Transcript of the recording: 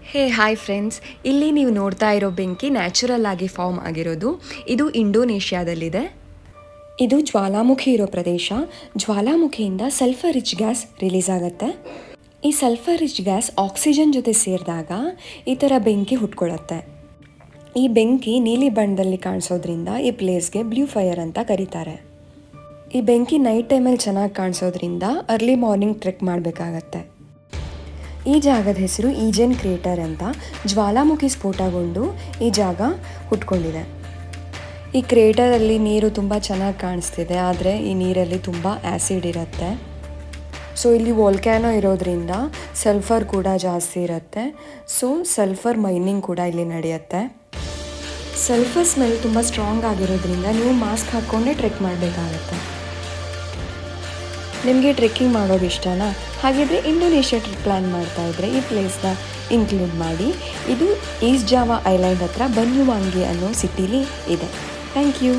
ಹೇ hi friends, ಇಲ್ಲಿ ನೀವು ನೋಡ್ತಾ ಇರೋ ಬೆಂಕಿ ನ್ಯಾಚುರಲ್ ಆಗಿ ಫಾರ್ಮ್ ಆಗಿರೋದು. ಇದು ಇಂಡೋನೇಷ್ಯಾದಲ್ಲಿದೆ. ಇದು ಜ್ವಾಲಾಮುಖಿ ಇರೋ ಪ್ರದೇಶ. ಜ್ವಾಲಾಮುಖಿಯಿಂದ ಸಲ್ಫರ್ ರಿಚ್ ಗ್ಯಾಸ್ ರಿಲೀಸ್ ಆಗುತ್ತೆ. ಈ ಸಲ್ಫರ್ ರಿಚ್ ಗ್ಯಾಸ್ ಆಕ್ಸಿಜನ್ ಜೊತೆ ಸೇರಿದಾಗ ಈ ಥರ ಬೆಂಕಿ ಹುಟ್ಕೊಳ್ಳುತ್ತೆ. ಈ ಬೆಂಕಿ ನೀಲಿ ಬಣ್ಣದಲ್ಲಿ ಕಾಣಿಸೋದ್ರಿಂದ ಈ ಪ್ಲೇಸ್ಗೆ ಬ್ಲೂ ಫೈರ್ ಅಂತ ಕರೀತಾರೆ. ಈ ಬೆಂಕಿ ನೈಟ್ ಟೈಮಲ್ಲಿ ಚೆನ್ನಾಗಿ ಕಾಣಿಸೋದ್ರಿಂದ ಅರ್ಲಿ ಮಾರ್ನಿಂಗ್ ಟ್ರೆಕ್ ಮಾಡಬೇಕಾಗತ್ತೆ. ಈ ಜಾಗದ ಹೆಸರು ಈಜೆನ್ ಕ್ರೇಟರ್ ಅಂತ. ಜ್ವಾಲಾಮುಖಿ ಸ್ಫೋಟಗೊಂಡು ಈ ಜಾಗ ಹುಟ್ಕೊಂಡಿದೆ. ಈ ಕ್ರೇಟರಲ್ಲಿ ನೀರು ತುಂಬ ಚೆನ್ನಾಗಿ ಕಾಣಿಸ್ತಿದೆ, ಆದರೆ ಈ ನೀರಲ್ಲಿ ತುಂಬ ಆ್ಯಸಿಡ್ ಇರುತ್ತೆ. ಸೊ ಇಲ್ಲಿ ವೋಲ್ಕ್ಯಾನೋ ಇರೋದ್ರಿಂದ ಸಲ್ಫರ್ ಕೂಡ ಜಾಸ್ತಿ ಇರುತ್ತೆ. ಸೊ ಸಲ್ಫರ್ ಮೈನಿಂಗ್ ಕೂಡ ಇಲ್ಲಿ ನಡೆಯುತ್ತೆ. ಸಲ್ಫರ್ ಸ್ಮೆಲ್ ತುಂಬ ಸ್ಟ್ರಾಂಗ್ ಆಗಿರೋದ್ರಿಂದ ನೀವು ಮಾಸ್ಕ್ ಹಾಕ್ಕೊಂಡೇ ಟ್ರೆಕ್ ಮಾಡಬೇಕಾಗತ್ತೆ. ನಿಮಗೆ ಟ್ರೆಕ್ಕಿಂಗ್ ಮಾಡೋದು ಇಷ್ಟನಾ? ಹಾಗಿದ್ರೆ ಇಂಡೋನೇಷ್ಯಾ ಟ್ರಿಪ್ ಪ್ಲ್ಯಾನ್ ಮಾಡ್ತಾ ಇದ್ದರೆ ಈ ಪ್ಲೇಸ್ನ ಇನ್ಕ್ಲೂಡ್ ಮಾಡಿ. ಇದು ಈಸ್ಟ್ ಜಾವಾ ಐಲ್ಯಾಂಡ್ ಹತ್ರ ಬನ್ಯುವಾಂಗಿ ಅನ್ನೋ ಸಿಟಿಲಿ ಇದೆ. Thank you.